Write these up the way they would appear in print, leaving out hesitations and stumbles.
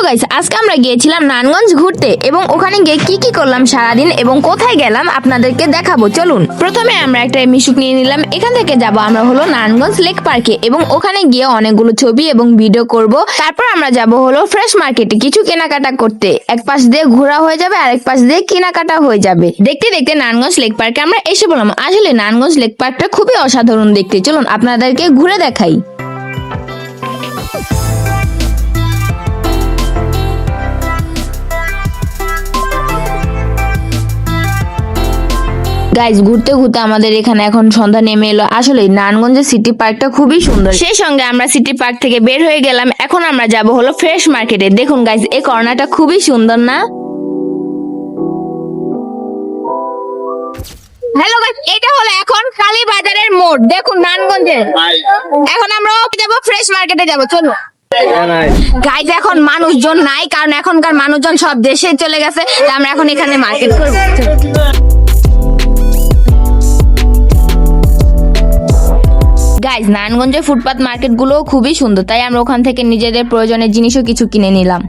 Guys, আজকে আমরা গিয়েছিলাম নারায়ণগঞ্জ ঘুরতে এবং ওখানে গিয়ে কি কি করলাম সারাদিন এবং কোথায় গেলাম আপনাদেরকে দেখাবো। চলুন, প্রথমে আমরা একটা মিশুক নিয়ে নিলাম। এখান থেকে যাব আমরা হলো নারায়ণগঞ্জ লেক পার্কে এবং ওখানে গিয়ে অনেকগুলো ছবি এবং ভিডিও করব। তারপর আমরা যাব হলো ফ্রেশ মার্কেটে কিছু কেনাকাটা করতে। এক পাশ দিয়ে ঘোরা হয়ে যাবে আর এক পাশ দিয়ে কেনাকাটা হয়ে যাবে। দেখতে দেখতে নারায়ণগঞ্জ লেক পার্কে আমরা এসে বললাম। আসলে নারায়ণগঞ্জ লেক পার্কটা খুবই অসাধারণ দেখতে। চলুন আপনাদেরকে ঘুরে দেখাই। গাইজ, ঘুরতে ঘুরতে আমাদের এখানে এখন সন্ধ্যা নেমে এলো। আসলে নারায়ণগঞ্জের সিটি পার্কটা খুবই সুন্দর। সেই সঙ্গে আমরা সিটি পার্ক থেকে বের হয়ে গেলাম। এখন আমরা যাব হলো ফ্রেশ মার্কেটে। দেখুন গাইজ, এই কর্নারটা খুবই সুন্দর না? হ্যালো গাইজ, এটা হলো এখন কালীবাজারের মোড়। দেখুন নারায়ণগঞ্জের। এখন আমরা যাব ফ্রেশ মার্কেটে যাব। চলো গাইজ, এখন মানুষজন নাই, কারণ এখনকার মানুষজন সব দেশে চলে গেছে। তাই আমরা এখন এখানে মার্কেট করব। গাইজ, নারায়ণগঞ্জের ফুটপাত মার্কেট গুলো খুবই সুন্দর, তাই আমরা ওখান থেকে নিজেদের প্রয়োজনের জিনিসও কিছু কিনে নিলাম।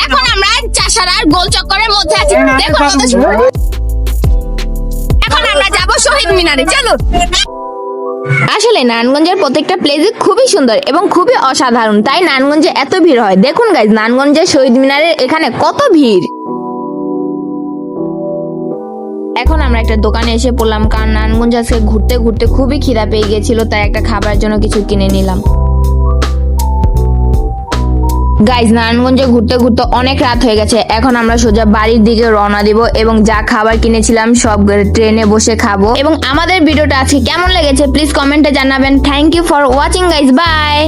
এখন আমরা চাষারার গোল চক্করের মধ্যে আছি। দেখুন এখন আমরা যাব শহীদ মিনারে। চলো। আসলে নারায়ণগঞ্জের প্রত্যেকটা প্লেস খুবই সুন্দর এবং খুবই অসাধারণ, তাই নারায়ণগঞ্জে এত ভিড় হয়। দেখুন গাইজ, নারায়ণগঞ্জের শহীদ মিনারের এখানে কত ভিড়। এখন আমরা একটা দোকানে এসে পড়লাম, কারণ নারায়ণগঞ্জ আজকে ঘুরতে ঘুরতে খুবই খিদা পেয়ে গেছিল, তাই একটা খাবারের জন্য কিছু কিনে নিলাম। গাইজ, নারায়ণগঞ্জে ঘুরতে ঘুরতে অনেক রাত হয়ে গেছে। এখন আমরা সোজা বাড়ির দিকে রওনা দিব এবং যা খাবার কিনেছিলাম সব ট্রেনে বসে খাবো। এবং আমাদের ভিডিওটা আজকে কেমন লেগেছে প্লিজ কমেন্টে জানাবেন। Thank you for watching guys, by.